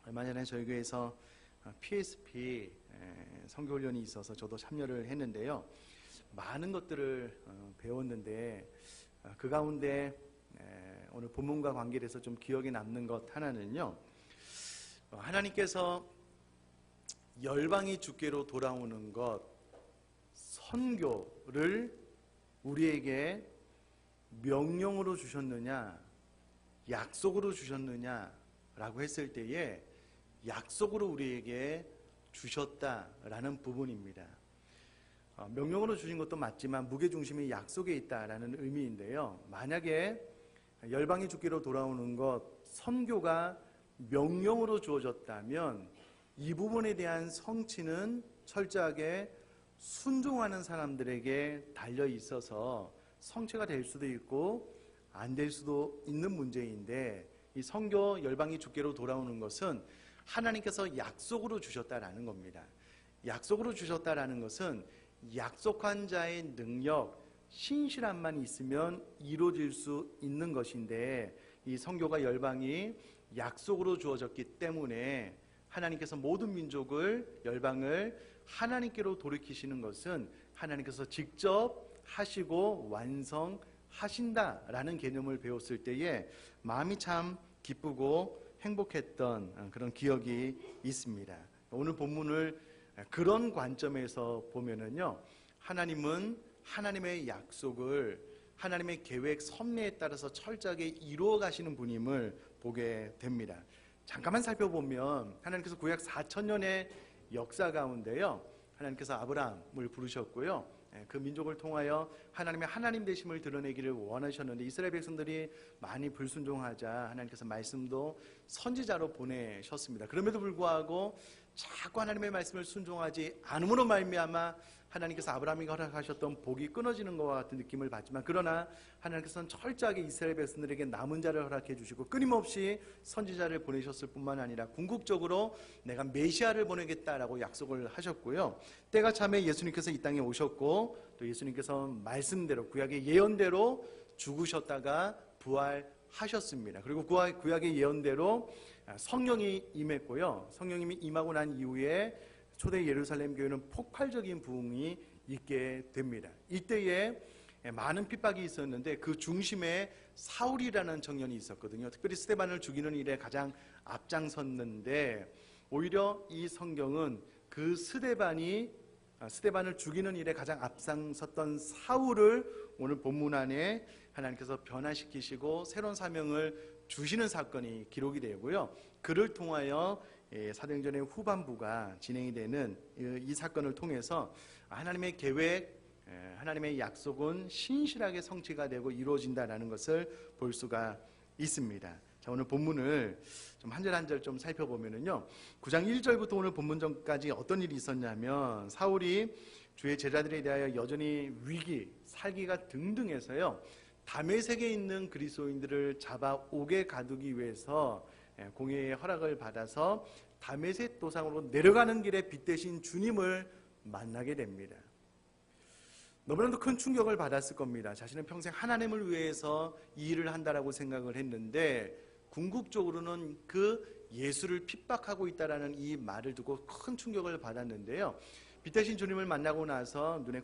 얼마 전에 저희 교회에서 PSP 선교훈련이 있어서 저도 참여를 했는데요. 많은 것들을 배웠는데 그 가운데 오늘 본문과 관계돼서 좀 기억에 남는 것 하나는요, 하나님께서 열방이 주께로 돌아오는 것, 선교를 우리에게 명령으로 주셨느냐, 약속으로 주셨느냐라고 했을 때에 약속으로 우리에게 주셨다라는 부분입니다. 명령으로 주신 것도 맞지만 무게중심이 약속에 있다라는 의미인데요. 만약에 열방이 주께로 돌아오는 것, 선교가 명령으로 주어졌다면 이 부분에 대한 성취는 철저하게 순종하는 사람들에게 달려 있어서 성취가 될 수도 있고 안 될 수도 있는 문제인데, 이 선교 열방이 주께로 돌아오는 것은 하나님께서 약속으로 주셨다라는 겁니다. 약속으로 주셨다라는 것은 약속한 자의 능력, 신실함만 있으면 이루어질 수 있는 것인데, 이 선교가 열방이 약속으로 주어졌기 때문에 하나님께서 모든 민족을, 열방을 하나님께로 돌이키시는 것은 하나님께서 직접 하시고 완성하신다라는 개념을 배웠을 때에 마음이 참 기쁘고 행복했던 그런 기억이 있습니다. 오늘 본문을 그런 관점에서 보면은요, 하나님은 하나님의 약속을 하나님의 계획 섭리에 따라서 철저하게 이루어 가시는 분임을 보게 됩니다. 잠깐만 살펴보면 하나님께서 구약 4,000년의 역사 가운데요, 하나님께서 아브라함을 부르셨고요, 그 민족을 통하여 하나님의 하나님 되심을 드러내기를 원하셨는데 이스라엘 백성들이 많이 불순종하자 하나님께서 말씀도 선지자로 보내셨습니다. 그럼에도 불구하고 자꾸 하나님의 말씀을 순종하지 않음으로 말미암아 하나님께서 아브라함에게 허락하셨던 복이 끊어지는 것과 같은 느낌을 받지만, 그러나 하나님께서는 철저하게 이스라엘 백성들에게 남은 자를 허락해 주시고 끊임없이 선지자를 보내셨을 뿐만 아니라 궁극적으로 내가 메시아를 보내겠다라고 약속을 하셨고요, 때가 참에 예수님께서 이 땅에 오셨고 또 예수님께서 말씀대로 구약의 예언대로 죽으셨다가 부활하셨습니다. 그리고 구약의 예언대로 성령이 임했고요, 성령님이 임하고 난 이후에 초대 예루살렘 교회는 폭발적인 부흥이 있게 됩니다. 이때에 많은 핍박이 있었는데 그 중심에 사울이라는 청년이 있었거든요. 특별히 스데반을 죽이는 일에 가장 앞장섰는데, 오히려 이 성경은 그 스데반을 죽이는 일에 가장 앞장섰던 사울을 오늘 본문 안에 하나님께서 변화시키시고 새로운 사명을 주시는 사건이 기록이 되고요, 그를 통하여 사도행전의 후반부가 진행이 되는 이 사건을 통해서 하나님의 계획, 하나님의 약속은 신실하게 성취가 되고 이루어진다는 것을 볼 수가 있습니다. 자, 오늘 본문을 좀 한 절 한 절 좀 살펴보면은요, 9장 1절부터 오늘 본문 전까지 어떤 일이 있었냐면, 사울이 주의 제자들에 대하여 여전히 위기, 살기가 등등해서요, 다메섹에 있는 그리스도인들을 잡아오게 가두기 위해서 공회의 허락을 받아서 다메섹 도상으로 내려가는 길에 빛 대신 주님을 만나게 됩니다. 너무나도 큰 충격을 받았을 겁니다. 자신은 평생 하나님을 위해서 이 일을 한다라고 생각을 했는데 궁극적으로는 그 예수를 핍박하고 있다라는 이 말을 듣고 큰 충격을 받았는데요, 빛 대신 주님을 만나고 나서 눈에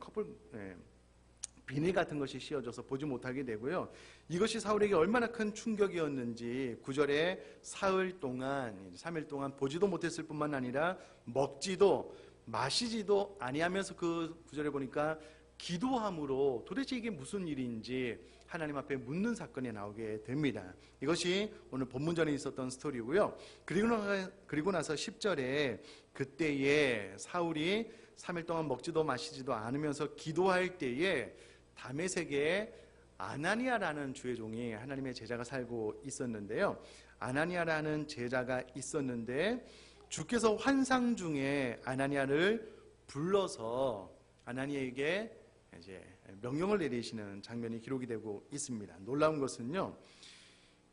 비닐 같은 것이 씌어져서 보지 못하게 되고요, 이것이 사울에게 얼마나 큰 충격이었는지 9절에 사흘 동안 3일 동안 보지도 못했을 뿐만 아니라 먹지도 마시지도 아니하면서 그 9절에 보니까 기도함으로 도대체 이게 무슨 일인지 하나님 앞에 묻는 사건이 나오게 됩니다. 이것이 오늘 본문전에 있었던 스토리고요. 그리고 나서 10절에 그때에 사울이 3일 동안 먹지도 마시지도 않으면서 기도할 때에 다메섹에 아나니아라는 주의 종이, 하나님의 제자가 살고 있었는데요, 아나니아라는 제자가 있었는데 주께서 환상 중에 아나니아를 불러서 아나니아에게 이제 명령을 내리시는 장면이 기록이 되고 있습니다. 놀라운 것은요,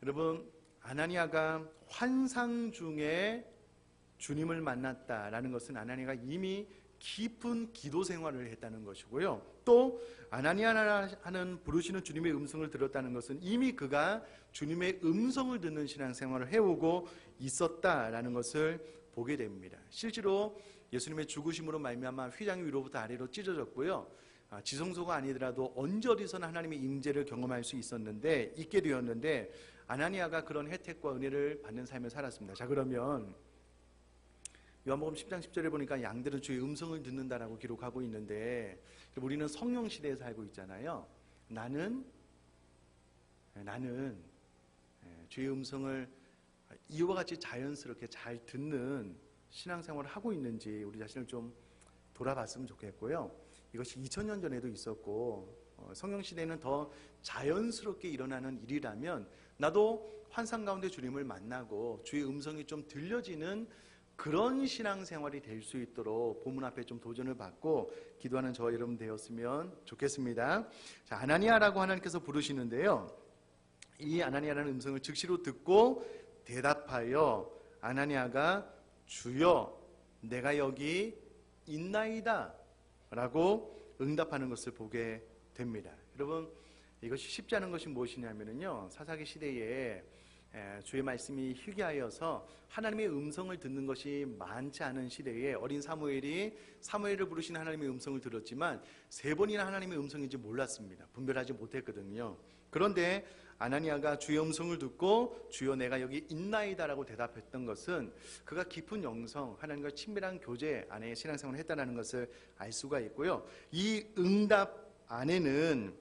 여러분, 아나니아가 환상 중에 주님을 만났다라는 것은 아나니아가 이미 깊은 기도 생활을 했다는 것이고요. 또 아나니아라는 부르시는 주님의 음성을 들었다는 것은 이미 그가 주님의 음성을 듣는 신앙생활을 해오고 있었다라는 것을 보게 됩니다. 실제로 예수님의 죽으심으로 말미암아 휘장이 위로부터 아래로 찢어졌고요. 지성소가 아니더라도 언저리서는 하나님의 임재를 경험할 수 있게 되었는데 아나니아가 그런 혜택과 은혜를 받는 삶을 살았습니다. 자, 그러면 요한복음 10장 10절에 보니까 양들은 주의 음성을 듣는다라고 기록하고 있는데 우리는 성령 시대에 살고 있잖아요. 나는 주의 음성을 이와 같이 자연스럽게 잘 듣는 신앙생활을 하고 있는지 우리 자신을 좀 돌아봤으면 좋겠고요. 이것이 2000년 전에도 있었고 성령 시대는 더 자연스럽게 일어나는 일이라면 나도 환상 가운데 주님을 만나고 주의 음성이 좀 들려지는 그런 신앙생활이 될 수 있도록 본문 앞에 좀 도전을 받고 기도하는 저와 여러분 되었으면 좋겠습니다. 자, 아나니아라고 하나님께서 부르시는데요. 이 아나니아라는 음성을 즉시로 듣고 대답하여 아나니아가 주여 내가 여기 있나이다 라고 응답하는 것을 보게 됩니다. 여러분, 이것이 쉽지 않은 것이 무엇이냐면요, 사사기 시대에 주의 말씀이 희귀하여서 하나님의 음성을 듣는 것이 많지 않은 시대에 어린 사무엘을 부르신 하나님의 음성을 들었지만 3번이나 하나님의 음성인지 몰랐습니다. 분별하지 못했거든요. 그런데 아나니아가 주의 음성을 듣고 주여 내가 여기 있나이다 라고 대답했던 것은 그가 깊은 영성, 하나님과 친밀한 교제 안에 신앙생활을 했다는 것을 알 수가 있고요. 이 응답 안에는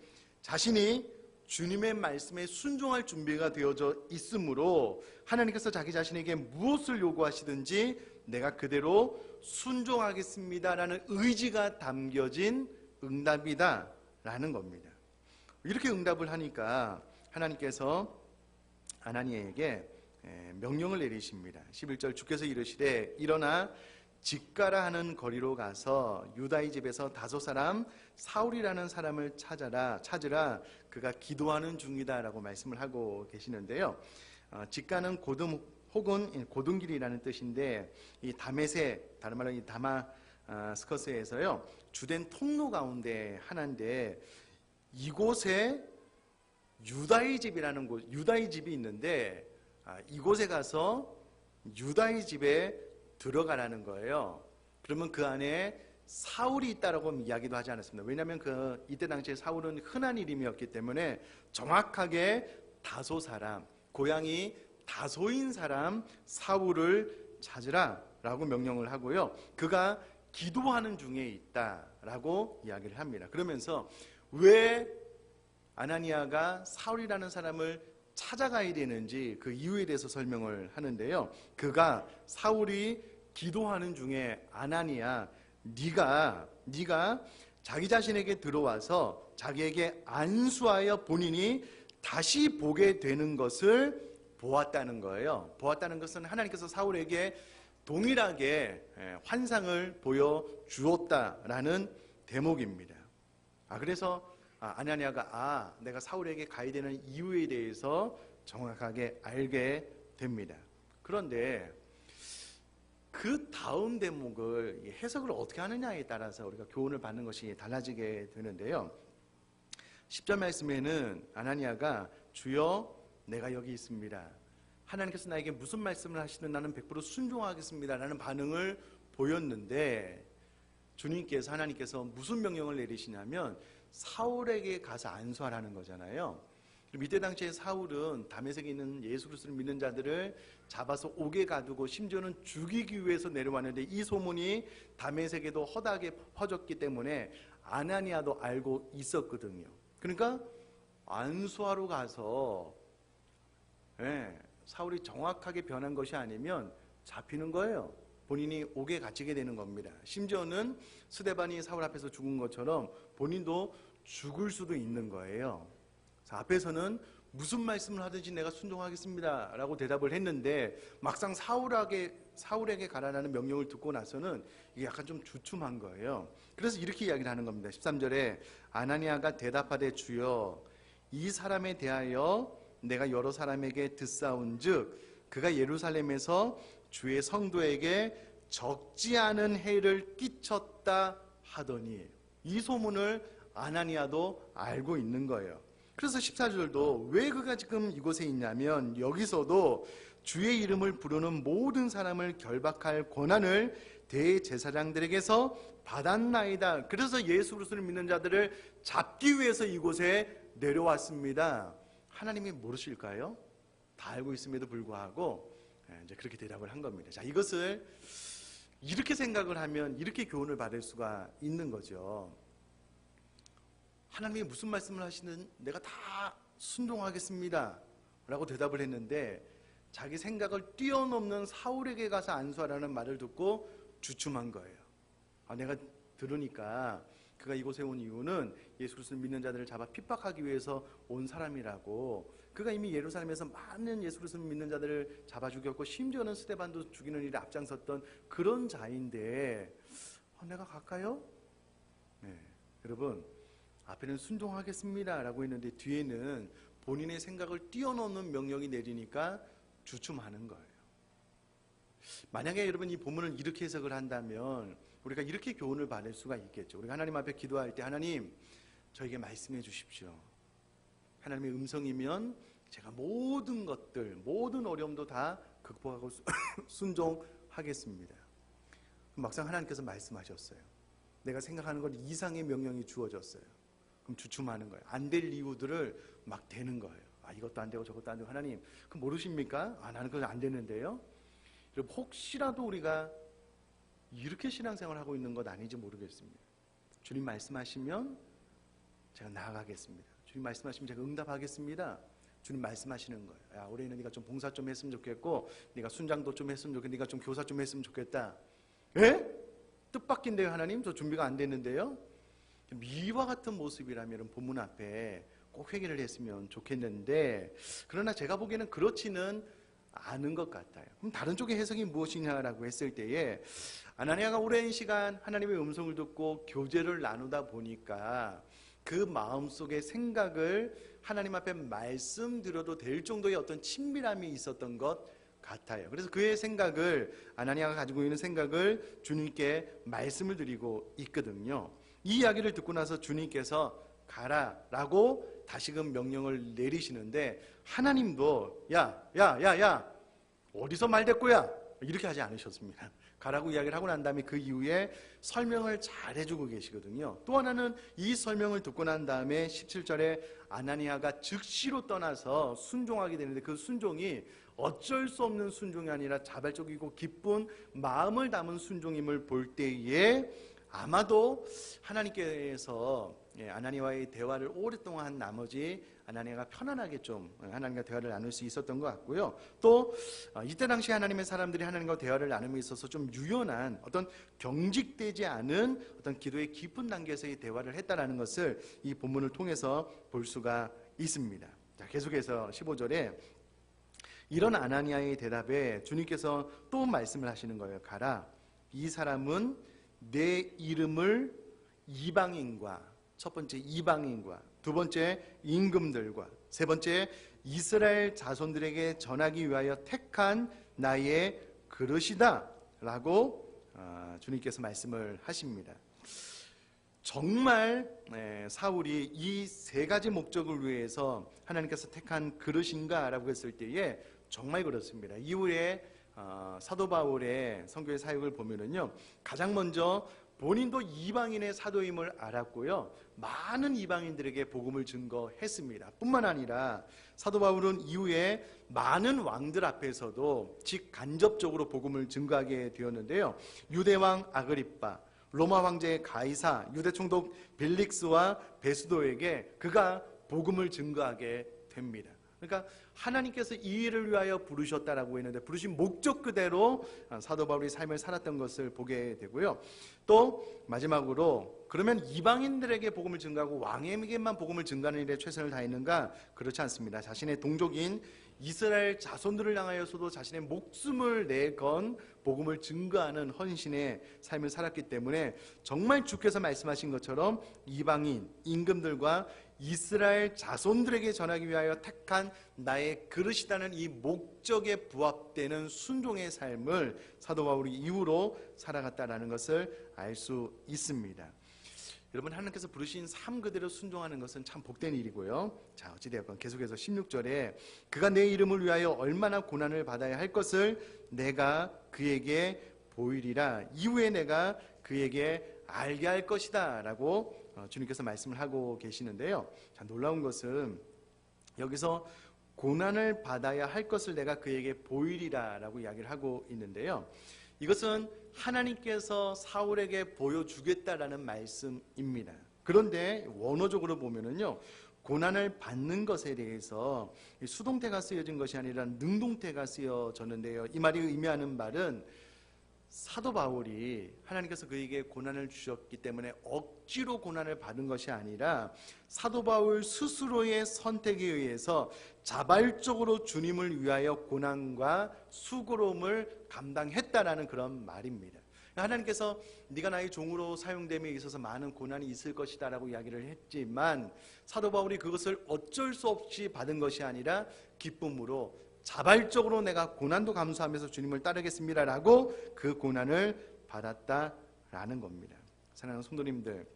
자신이 주님의 말씀에 순종할 준비가 되어져 있으므로 하나님께서 자기 자신에게 무엇을 요구하시든지 내가 그대로 순종하겠습니다 라는 의지가 담겨진 응답이다 라는 겁니다. 이렇게 응답을 하니까 하나님께서 아나니아에게 명령을 내리십니다. 11절 주께서 이르시되 일어나 직가라 하는 거리로 가서 유다의 집에서 5사람 사울이라는 사람을 찾으라 그가 기도하는 중이다 라고 말씀을 하고 계시는데요. 직가는 고등 혹은 고등길이라는 뜻인데 이 다메섹, 다른 말로 이 다마스커스에서요 주된 통로 가운데 하나인데 이곳에 유다의 집이 있는데 이곳에 가서 유다의 집에 들어가라는 거예요. 그러면 그 안에 사울이 있다라고 이야기도 하지 않았습니다. 왜냐하면 이때 당시에 사울은 흔한 이름이었기 때문에 정확하게 다소 사람, 고향이 다소인 사람 사울을 찾으라라고 명령을 하고요. 그가 기도하는 중에 있다라고 이야기를 합니다. 그러면서 왜 아나니아가 사울이라는 사람을 찾아가야 되는지 그 이유에 대해서 설명을 하는데요. 그가 사울이 기도하는 중에 아나니아 네가 자기 자신에게 들어와서 자기에게 안수하여 본인이 다시 보게 되는 것을 보았다는 거예요. 보았다는 것은 하나님께서 사울에게 동일하게 환상을 보여주었다라는 대목입니다. 그래서 아나니아가 내가 사울에게 가야 되는 이유에 대해서 정확하게 알게 됩니다. 그런데 그 다음 대목을 해석을 어떻게 하느냐에 따라서 우리가 교훈을 받는 것이 달라지게 되는데요. 10절 말씀에는 아나니아가 주여 내가 여기 있습니다. 하나님께서 나에게 무슨 말씀을 하시든 나는 100% 순종하겠습니다 라는 반응을 보였는데 하나님께서 무슨 명령을 내리시냐면 사울에게 가서 안수하라는 거잖아요. 이때 당시에 사울은 다메섹에 있는 예수 그리스도를 믿는 자들을 잡아서 옥에 가두고 심지어는 죽이기 위해서 내려왔는데 이 소문이 다메섹에도 허다하게 퍼졌기 때문에 아나니아도 알고 있었거든요. 그러니까 안수하러 가서 사울이 정확하게 변한 것이 아니면 잡히는 거예요. 본인이 옥에 갇히게 되는 겁니다. 심지어는 스데반이 사울 앞에서 죽은 것처럼 본인도 죽을 수도 있는 거예요. 앞에서는 무슨 말씀을 하든지 내가 순종하겠습니다 라고 대답을 했는데 막상 사울에게 가라라는 명령을 듣고 나서는 이게 약간 좀 주춤한 거예요. 그래서 이렇게 이야기를 하는 겁니다. 13절에 아나니아가 대답하되 주여 이 사람에 대하여 내가 여러 사람에게 듣사온즉 그가 예루살렘에서 주의 성도에게 적지 않은 해를 끼쳤다 하더니, 이 소문을 아나니아도 알고 있는 거예요. 그래서 14절도 왜 그가 지금 이곳에 있냐면, 여기서도 주의 이름을 부르는 모든 사람을 결박할 권한을 대제사장들에게서 받았나이다. 그래서 예수 그리스도를 믿는 자들을 잡기 위해서 이곳에 내려왔습니다. 하나님이 모르실까요? 다 알고 있음에도 불구하고 이제 그렇게 대답을 한 겁니다. 자, 이것을 이렇게 생각을 하면 이렇게 교훈을 받을 수가 있는 거죠. 하나님이 무슨 말씀을 하시는 내가 다 순종하겠습니다 라고 대답을 했는데, 자기 생각을 뛰어넘는 사울에게 가서 안수하라는 말을 듣고 주춤한 거예요. 내가 들으니까 그가 이곳에 온 이유는 예수 그리스도를 믿는 자들을 잡아 핍박하기 위해서 온 사람이라고. 그가 이미 예루살렘에서 많은 예수 그리스도를 믿는 자들을 잡아 죽였고, 심지어는 스데반도 죽이는 일에 앞장섰던 그런 자인데 내가 갈까요? 네, 여러분, 앞에는 순종하겠습니다 라고 했는데 뒤에는 본인의 생각을 뛰어넘는 명령이 내리니까 주춤하는 거예요. 만약에 여러분 이 본문을 이렇게 해석을 한다면 우리가 이렇게 교훈을 받을 수가 있겠죠. 우리가 하나님 앞에 기도할 때, 하나님 저에게 말씀해 주십시오. 하나님의 음성이면 제가 모든 것들, 모든 어려움도 다 극복하고 순종하겠습니다. 막상 하나님께서 말씀하셨어요. 내가 생각하는 것 이상의 명령이 주어졌어요. 그럼 주춤하는 거예요. 안 될 이유들을 막 대는 거예요. 이것도 안 되고 저것도 안 되고, 하나님 그럼 모르십니까? 나는 그거 안 되는데요. 여러분, 혹시라도 우리가 이렇게 신앙생활을 하고 있는 것 아닌지 모르겠습니다. 주님 말씀하시면 제가 나아가겠습니다. 주님 말씀하시면 제가 응답하겠습니다. 주님 말씀하시는 거예요. 올해는 네가 좀 봉사 좀 했으면 좋겠고, 네가 순장도 좀 했으면 좋겠고, 네가 좀 교사 좀 했으면 좋겠다. 에? 뜻밖인데요. 하나님 저 준비가 안 됐는데요. 이와 같은 모습이라면 본문 앞에 꼭 회개를 했으면 좋겠는데, 그러나 제가 보기에는 그렇지는 않은 것 같아요. 그럼 다른 쪽의 해석이 무엇이냐라고 했을 때에, 아나니아가 오랜 시간 하나님의 음성을 듣고 교제를 나누다 보니까 그 마음속의 생각을 하나님 앞에 말씀드려도 될 정도의 어떤 친밀함이 있었던 것 같아요. 그래서 그의 생각을, 아나니아가 가지고 있는 생각을 주님께 말씀을 드리고 있거든요. 이 이야기를 듣고 나서 주님께서 가라라고 다시금 명령을 내리시는데, 하나님도 야 어디서 말대꾸야 이렇게 하지 않으셨습니다. 가라고 이야기를 하고 난 다음에 그 이후에 설명을 잘 해주고 계시거든요. 또 하나는 이 설명을 듣고 난 다음에 17절에 아나니아가 즉시로 떠나서 순종하게 되는데, 그 순종이 어쩔 수 없는 순종이 아니라 자발적이고 기쁜 마음을 담은 순종임을 볼 때에 아마도 하나님께서 아나니아와의 대화를 오랫동안 한 나머지 아나니아가 편안하게 좀 하나님과 대화를 나눌 수 있었던 것 같고요. 또 이때 당시 하나님의 사람들이 하나님과 대화를 나눔에 있어서 좀 유연한, 어떤 경직되지 않은 어떤 기도의 깊은 단계에서의 대화를 했다라는 것을 이 본문을 통해서 볼 수가 있습니다. 자, 계속해서 15절에 이런 아나니아의 대답에 주님께서 또 말씀을 하시는 거예요. 가라, 이 사람은 내 이름을 이방인과, 첫 번째 이방인과, 두 번째 임금들과, 세 번째 이스라엘 자손들에게 전하기 위하여 택한 나의 그릇이다 라고 주님께서 말씀을 하십니다. 정말 사울이 이 세 가지 목적을 위해서 하나님께서 택한 그릇인가 라고 했을 때에 정말 그렇습니다. 이후에 사도 바울의 선교의 사역을 보면은요, 가장 먼저 본인도 이방인의 사도임을 알았고요, 많은 이방인들에게 복음을 증거했습니다. 뿐만 아니라 사도 바울은 이후에 많은 왕들 앞에서도 직간접적으로 복음을 증거하게 되었는데요, 유대왕 아그리빠, 로마 황제 가이사, 유대 총독 벨릭스와 베스도에게 그가 복음을 증거하게 됩니다. 그러니까 하나님께서 이 일을 위하여 부르셨다라고 했는데, 부르신 목적 그대로 사도 바울이 삶을 살았던 것을 보게 되고요. 또 마지막으로, 그러면 이방인들에게 복음을 증거하고 왕에게만 복음을 증거하는 일에 최선을 다했는가? 그렇지 않습니다. 자신의 동족인 이스라엘 자손들을 향하여서도 자신의 목숨을 내건 복음을 증거하는 헌신의 삶을 살았기 때문에 정말 주께서 말씀하신 것처럼 이방인, 임금들과 이스라엘 자손들에게 전하기 위하여 택한 나의 그릇이라는 이 목적에 부합되는 순종의 삶을 사도 바울이 이후로 살아갔다라는 것을 알 수 있습니다. 여러분, 하나님께서 부르신 삶 그대로 순종하는 것은 참 복된 일이고요. 자, 어찌되었건 계속해서 16절에 그가 내 이름을 위하여 얼마나 고난을 받아야 할 것을 내가 그에게 보이리라. 이후에 내가 그에게 알게 할 것이다 라고 주님께서 말씀을 하고 계시는데요. 자, 놀라운 것은 여기서 고난을 받아야 할 것을 내가 그에게 보이리라 라고 이야기를 하고 있는데요. 이것은 하나님께서 사울에게 보여주겠다라는 말씀입니다. 그런데 원어적으로 보면은요, 고난을 받는 것에 대해서 수동태가 쓰여진 것이 아니라 능동태가 쓰여졌는데요. 이 말이 의미하는 말은 사도 바울이 하나님께서 그에게 고난을 주셨기 때문에 억지로 고난을 받은 것이 아니라 사도 바울 스스로의 선택에 의해서 자발적으로 주님을 위하여 고난과 수고로움을 감당했다라는 그런 말입니다. 하나님께서 네가 나의 종으로 사용됨에 있어서 많은 고난이 있을 것이다 라고 이야기를 했지만 사도 바울이 그것을 어쩔 수 없이 받은 것이 아니라 기쁨으로 자발적으로 내가 고난도 감수하면서 주님을 따르겠습니다 라고 그 고난을 받았다라는 겁니다. 사랑하는 성도님들,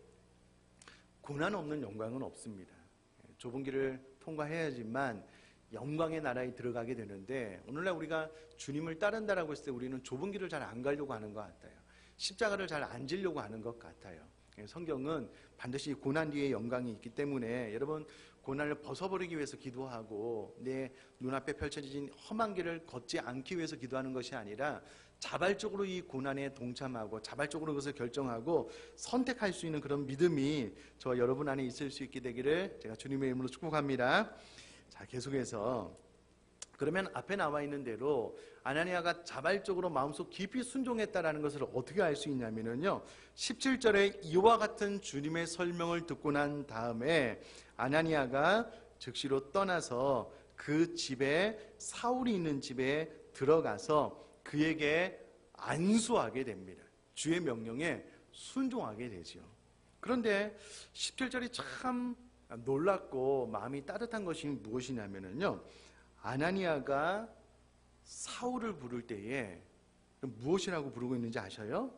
고난 없는 영광은 없습니다. 좁은 길을 통과해야지만 영광의 나라에 들어가게 되는데, 오늘날 우리가 주님을 따른다라고 했을 때 우리는 좁은 길을 잘 안 가려고 하는 것 같아요. 십자가를 잘 안 지려고 하는 것 같아요. 성경은 반드시 고난 뒤에 영광이 있기 때문에 여러분, 고난을 벗어버리기 위해서 기도하고 내 눈앞에 펼쳐진 험한 길을 걷지 않기 위해서 기도하는 것이 아니라 자발적으로 이 고난에 동참하고 자발적으로 그것을 결정하고 선택할 수 있는 그런 믿음이 저와 여러분 안에 있을 수 있게 되기를 제가 주님의 이름으로 축복합니다. 자, 계속해서 그러면 앞에 나와 있는 대로 아나니아가 자발적으로 마음속 깊이 순종했다라는 것을 어떻게 알 수 있냐면요, 17절에 이와 같은 주님의 설명을 듣고 난 다음에 아나니아가 즉시로 떠나서 그 집에, 사울이 있는 집에 들어가서 그에게 안수하게 됩니다. 주의 명령에 순종하게 되죠. 그런데 17절이 참 놀랍고 마음이 따뜻한 것이 무엇이냐면요, 아나니아가 사울을 부를 때에 무엇이라고 부르고 있는지 아셔요?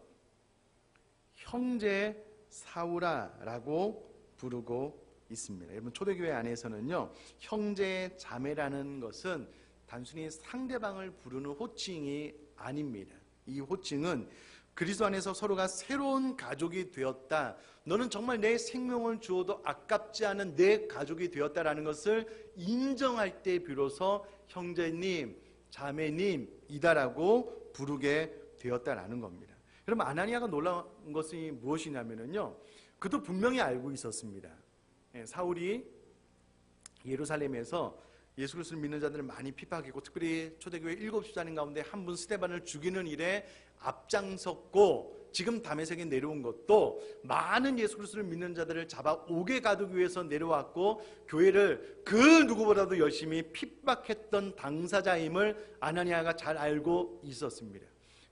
형제 사울아 라고 부르고 있습니다. 여러분, 초대교회 안에서는요, 형제 자매라는 것은 단순히 상대방을 부르는 호칭이 아닙니다. 이 호칭은 그리스도 안에서 서로가 새로운 가족이 되었다, 너는 정말 내 생명을 주어도 아깝지 않은 내 가족이 되었다라는 것을 인정할 때 비로소 형제님, 자매님이다라고 부르게 되었다라는 겁니다. 그럼 아나니아가 놀라운 것이 무엇이냐면요, 그도 분명히 알고 있었습니다. 사울이 예루살렘에서 예수 그리스도를 믿는 자들을 많이 핍박했고, 특별히 초대교회 7집사님 가운데 한 분 스데반을 죽이는 일에 앞장섰고, 지금 다메섹에 내려온 것도 많은 예수 그리스도를 믿는 자들을 잡아오게 가두기 위해서 내려왔고, 교회를 그 누구보다도 열심히 핍박했던 당사자임을 아나니아가 잘 알고 있었습니다.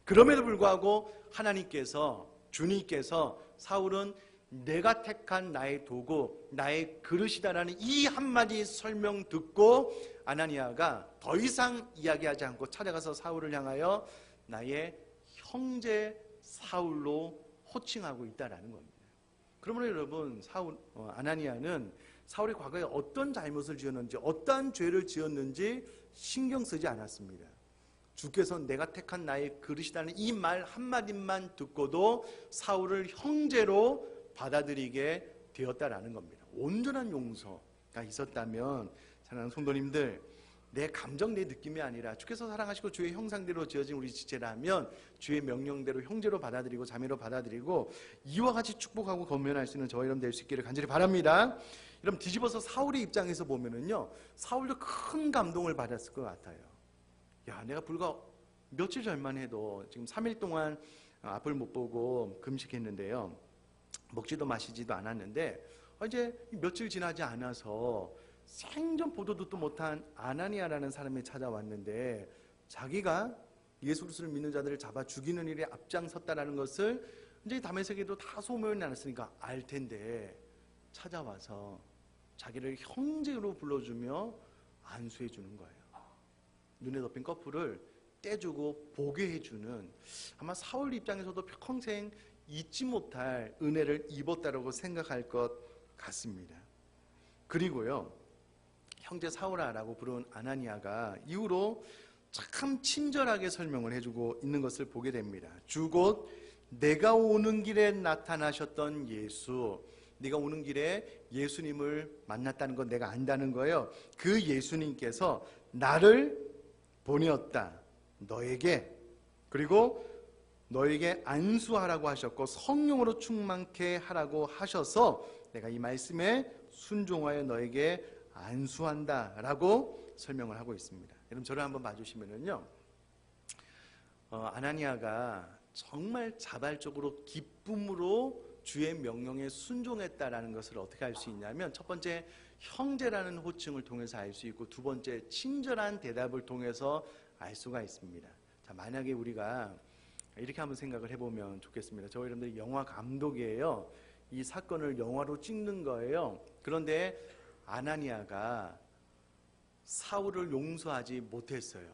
그럼에도 불구하고 하나님께서, 주님께서 사울은 내가 택한 나의 도구, 나의 그릇이다라는 이 한마디 설명 듣고 아나니아가 더 이상 이야기하지 않고 찾아가서 사울을 향하여 나의 형제 사울로 호칭하고 있다라는 겁니다. 그러므로 여러분, 아나니아는 사울이 과거에 어떤 잘못을 지었는지, 어떠한 죄를 지었는지 신경 쓰지 않았습니다. 주께서 내가 택한 나의 그릇이라는 이 말 한마디만 듣고도 사울을 형제로 받아들이게 되었다라는 겁니다. 온전한 용서가 있었다면, 사랑하는 성도님들, 내 감정, 내 느낌이 아니라 주께서 사랑하시고 주의 형상대로 지어진 우리 지체라면 주의 명령대로 형제로 받아들이고 자매로 받아들이고 이와 같이 축복하고 건면할 수 있는 저와 여러분 될 수 있기를 간절히 바랍니다. 여러분, 뒤집어서 사울의 입장에서 보면은요, 사울도 큰 감동을 받았을 것 같아요. 야, 내가 불과 며칠 전만 해도 지금 3일 동안 앞을 못 보고 금식했는데요, 먹지도 마시지도 않았는데 이제 며칠 지나지 않아서 생전 보도 듣도 못한 아나니아라는 사람이 찾아왔는데, 자기가 예수 그리스도를 믿는 자들을 잡아 죽이는 일에 앞장섰다라는 것을 이제 다메섹에도 다 소문이 났으니까 알 텐데 찾아와서 자기를 형제로 불러주며 안수해 주는 거예요. 눈에 덮인 커플을 떼주고 보게 해주는, 아마 사울 입장에서도 평생 잊지 못할 은혜를 입었다라고 생각할 것 같습니다. 그리고요, 형제 사울아라고 부른 아나니아가 이후로 참 친절하게 설명을 해주고 있는 것을 보게 됩니다. 주 곧 내가 오는 길에 나타나셨던 예수, 네가 오는 길에 예수님을 만났다는 건 내가 안다는 거예요. 그 예수님께서 나를 보내었다, 너에게. 그리고 너에게 안수하라고 하셨고 성령으로 충만케 하라고 하셔서 내가 이 말씀에 순종하여 너에게 안수한다 라고 설명을 하고 있습니다. 여러분 저를 한번 봐주시면은요, 아나니아가 정말 자발적으로 기쁨으로 주의 명령에 순종했다라는 것을 어떻게 알 수 있냐면, 첫 번째 형제라는 호칭을 통해서 알 수 있고, 두 번째 친절한 대답을 통해서 알 수가 있습니다. 자, 만약에 우리가 이렇게 한번 생각을 해보면 좋겠습니다. 저 여러분들 영화 감독이에요. 이 사건을 영화로 찍는 거예요. 그런데 아나니아가 사울을 용서하지 못했어요.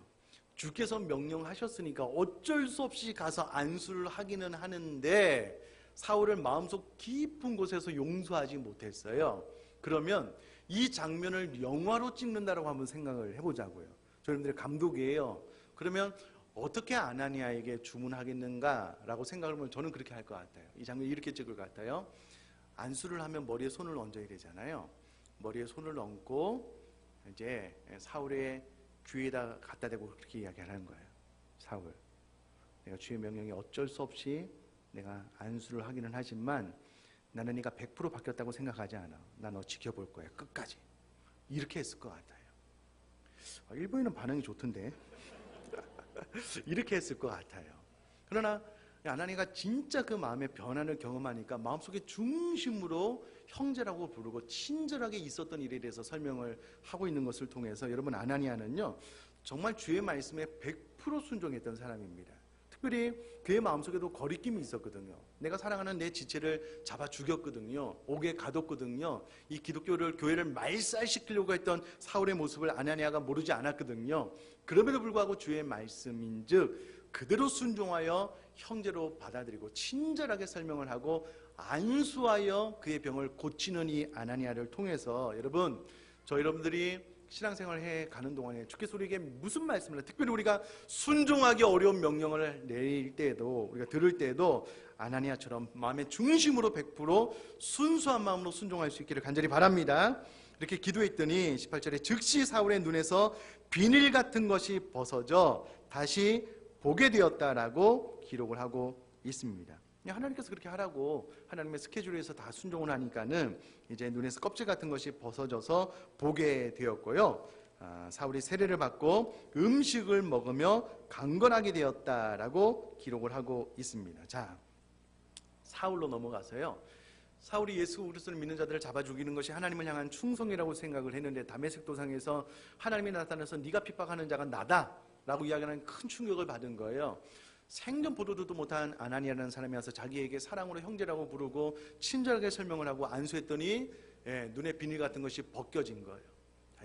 주께서 명령하셨으니까 어쩔 수 없이 가서 안수를 하기는 하는데 사울을 마음속 깊은 곳에서 용서하지 못했어요. 그러면 이 장면을 영화로 찍는다라고 한번 생각을 해보자고요. 저희들의 감독이에요. 그러면 어떻게 아나니아에게 주문하겠는가라고 생각을 하면 저는 그렇게 할 것 같아요. 이 장면 이렇게 찍을 것 같아요. 안수를 하면 머리에 손을 얹어야 되잖아요. 머리에 손을 얹고 이제 사울의 귀에다 갖다 대고 그렇게 이야기하는 거예요. 사울, 내가 주의 명령에 어쩔 수 없이 내가 안수를 하기는 하지만 나는 네가 100% 바뀌었다고 생각하지 않아. 나 너 지켜볼 거야 끝까지. 이렇게 했을 것 같아요. 일본인은 반응이 좋던데 이렇게 했을 것 같아요. 그러나 아나니아가 진짜 그 마음의 변화를 경험하니까 마음속에 중심으로 형제라고 부르고 친절하게 있었던 일에 대해서 설명을 하고 있는 것을 통해서, 여러분 아나니아는요 정말 주의 말씀에 100% 순종했던 사람입니다. 특별히 그의 마음속에도 거리낌이 있었거든요. 내가 사랑하는 내 지체를 잡아 죽였거든요. 옥에 가뒀거든요. 이 교회를 말살시키려고 했던 사울의 모습을 아나니아가 모르지 않았거든요. 그럼에도 불구하고 주의 말씀인즉 그대로 순종하여 형제로 받아들이고 친절하게 설명을 하고 안수하여 그의 병을 고치는 이 아나니아를 통해서, 여러분 저 여러분들이 신앙생활 해가는 동안에 주께서 우리에게 무슨 말씀을, 특별히 우리가 순종하기 어려운 명령을 내릴 때에도, 우리가 들을 때에도 아나니아처럼 마음의 중심으로 100% 순수한 마음으로 순종할 수 있기를 간절히 바랍니다. 이렇게 기도했더니 18절에 즉시 사울의 눈에서 비늘 같은 것이 벗어져 다시 보게 되었다라고 기록을 하고 있습니다. 하나님께서 그렇게 하라고 하나님의 스케줄에서 다 순종을 하니까는 이제 눈에서 껍질 같은 것이 벗어져서 보게 되었고요. 사울이 세례를 받고 음식을 먹으며 강건하게 되었다라고 기록을 하고 있습니다. 자, 사울로 넘어가서요. 사울이 예수 그리스도를 믿는 자들을 잡아 죽이는 것이 하나님을 향한 충성이라고 생각을 했는데, 다메섹 도상에서 하나님이 나타나서 네가 핍박하는 자가 나다라고 이야기하는 큰 충격을 받은 거예요. 생전 보도도 못한 아나니아라는 사람이 와서 자기에게 사랑으로 형제라고 부르고 친절하게 설명을 하고 안수했더니 눈에 비닐 같은 것이 벗겨진 거예요.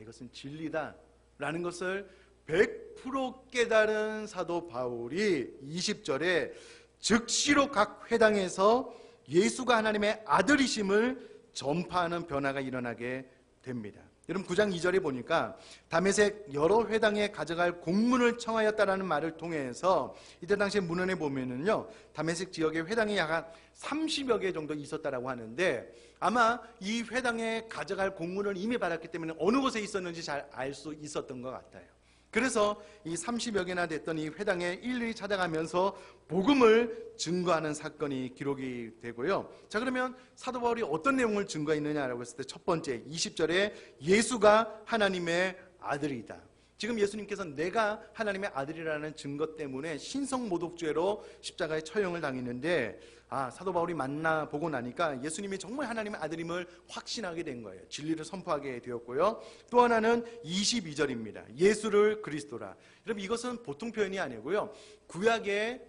이것은 진리다라는 것을 100% 깨달은 사도 바울이 20절에 즉시로 각 회당에서 예수가 하나님의 아들이심을 전파하는 변화가 일어나게 됩니다. 여러분 9장 2절에 보니까 다메섹 여러 회당에 가져갈 공문을 청하였다라는 말을 통해서 이때 당시에 문헌에 보면은요 다메섹 지역에 회당이 약 30여 개 정도 있었다라고 하는데, 아마 이 회당에 가져갈 공문을 이미 받았기 때문에 어느 곳에 있었는지 잘 알 수 있었던 것 같아요. 그래서 이 30여 개나 됐던 이 회당에 일일이 찾아가면서 복음을 증거하는 사건이 기록이 되고요. 자, 그러면 사도 바울이 어떤 내용을 증거했느냐라고 했을 때 첫 번째 20절에 예수가 하나님의 아들이다. 지금 예수님께서 내가 하나님의 아들이라는 증거 때문에 신성모독죄로 십자가에 처형을 당했는데, 사도 바울이 만나보고 나니까 예수님이 정말 하나님의 아들임을 확신하게 된 거예요. 진리를 선포하게 되었고요. 또 하나는 22절입니다. 예수를 그리스도라. 여러분 이것은 보통 표현이 아니고요. 구약의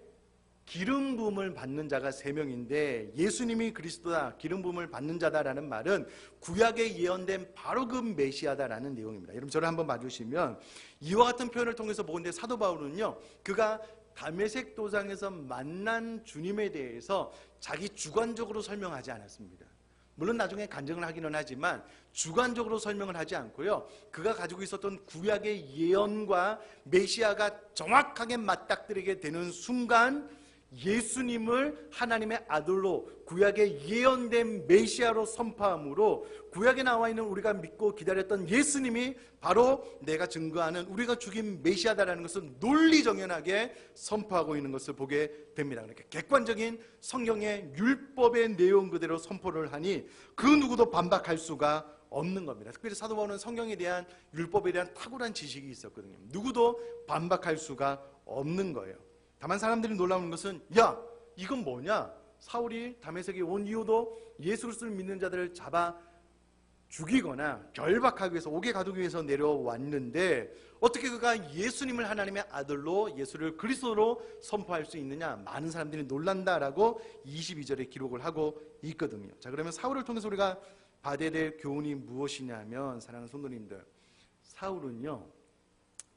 기름 부음을 받는 자가 3명인데 예수님이 그리스도다, 기름 부음을 받는 자다라는 말은 구약에 예언된 바로 그 메시아다라는 내용입니다. 여러분 저를 한번 봐주시면 이와 같은 표현을 통해서 보는데 사도 바울은요, 그가 다메섹 도상에서 만난 주님에 대해서 자기 주관적으로 설명하지 않았습니다. 물론 나중에 간증을 하기는 하지만 주관적으로 설명을 하지 않고요, 그가 가지고 있었던 구약의 예언과 메시아가 정확하게 맞닥뜨리게 되는 순간 예수님을 하나님의 아들로 구약에 예언된 메시아로 선포함으로 구약에 나와 있는 우리가 믿고 기다렸던 예수님이 바로 내가 증거하는 우리가 죽인 메시아다라는 것을 논리정연하게 선포하고 있는 것을 보게 됩니다. 그러니까 객관적인 성경의 율법의 내용 그대로 선포를 하니 그 누구도 반박할 수가 없는 겁니다. 특별히 사도 바울은 성경에 대한 율법에 대한 탁월한 지식이 있었거든요. 누구도 반박할 수가 없는 거예요. 다만 사람들이 놀라운 것은 야, 이건 뭐냐? 사울이 다메섹에 온 이유도 예수 그리스도를 믿는 자들을 잡아 죽이거나 결박하기 위해서, 옥에 가두기 위해서 내려왔는데 어떻게 그가 예수님을 하나님의 아들로, 예수를 그리스도로 선포할 수 있느냐? 많은 사람들이 놀란다라고 22절에 기록을 하고 있거든요. 자, 그러면 사울을 통해서 우리가 받아야 될 교훈이 무엇이냐면, 사랑하는 성도님들, 사울은요,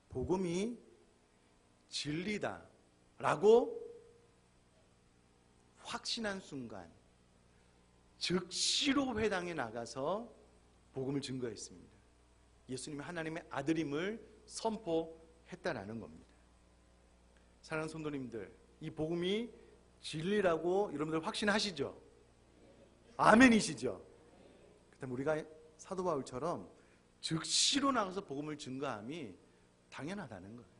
복음이 진리다 라고 확신한 순간 즉시로 회당에 나가서 복음을 증거했습니다. 예수님이 하나님의 아들임을 선포했다라는 겁니다. 사랑하는 성도님들, 이 복음이 진리라고 여러분들 확신하시죠? 아멘이시죠? 그다음 우리가 사도 바울처럼 즉시로 나가서 복음을 증거함이 당연하다는 거예요.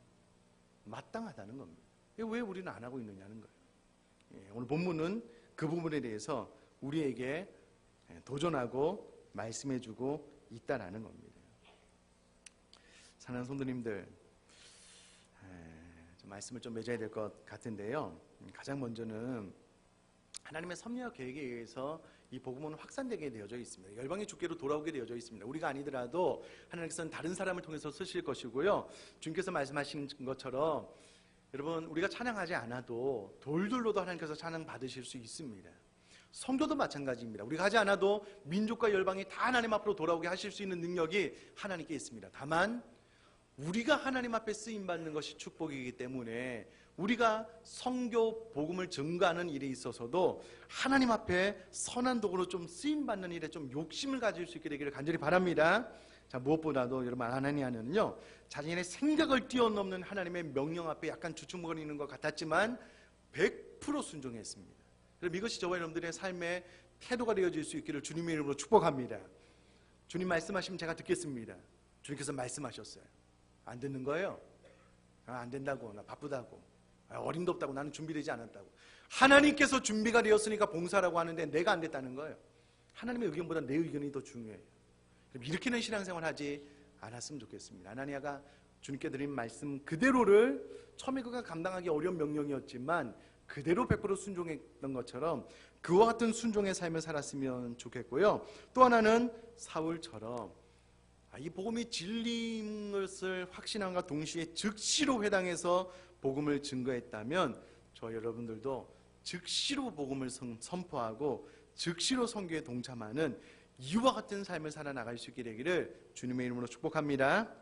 마땅하다는 겁니다. 왜 우리는 안 하고 있느냐는 거예요. 오늘 본문은 그 부분에 대해서 우리에게 도전하고 말씀해주고 있다라는 겁니다. 사랑하는 성도님들, 말씀을 좀 맺어야 될 것 같은데요, 가장 먼저는 하나님의 섭리와 계획에 의해서 이 복음은 확산되게 되어져 있습니다. 열방의 주께로 돌아오게 되어져 있습니다. 우리가 아니더라도 하나님께서는 다른 사람을 통해서 쓰실 것이고요, 주님께서 말씀하신 것처럼 여러분, 우리가 찬양하지 않아도 돌들로도 하나님께서 찬양 받으실 수 있습니다. 성도도 마찬가지입니다. 우리가 하지 않아도 민족과 열방이 다 하나님 앞으로 돌아오게 하실 수 있는 능력이 하나님께 있습니다. 다만 우리가 하나님 앞에 쓰임받는 것이 축복이기 때문에 우리가 선교 복음을 증거하는 일에 있어서도 하나님 앞에 선한 도구로 좀 쓰임받는 일에 좀 욕심을 가질 수 있게 되기를 간절히 바랍니다. 자, 무엇보다도 여러분, 아나니아는요, 자신의 생각을 뛰어넘는 하나님의 명령 앞에 약간 주춤거리는 것 같았지만 100% 순종했습니다. 그럼 이것이 저와 여러분들의 삶의 태도가 되어질 수 있기를 주님의 이름으로 축복합니다. 주님 말씀하시면 제가 듣겠습니다. 주님께서 말씀하셨어요. 안 듣는 거예요? 안 된다고, 나 바쁘다고, 어림도 없다고, 나는 준비되지 않았다고. 하나님께서 준비가 되었으니까 봉사라고 하는데 내가 안 됐다는 거예요. 하나님의 의견보다 내 의견이 더 중요해요. 이렇게는 신앙생활 하지 않았으면 좋겠습니다. 아나니아가 주님께 드린 말씀 그대로를, 처음에 그가 감당하기 어려운 명령이었지만 그대로 100% 순종했던 것처럼 그와 같은 순종의 삶을 살았으면 좋겠고요. 또 하나는 사울처럼 이 복음이 진리인 것을 확신함과 동시에 즉시로 회당에서 복음을 증거했다면 저 여러분들도 즉시로 복음을 선포하고 즉시로 선교에 동참하는 이와 같은 삶을 살아나갈 수 있게 되기를 주님의 이름으로 축복합니다.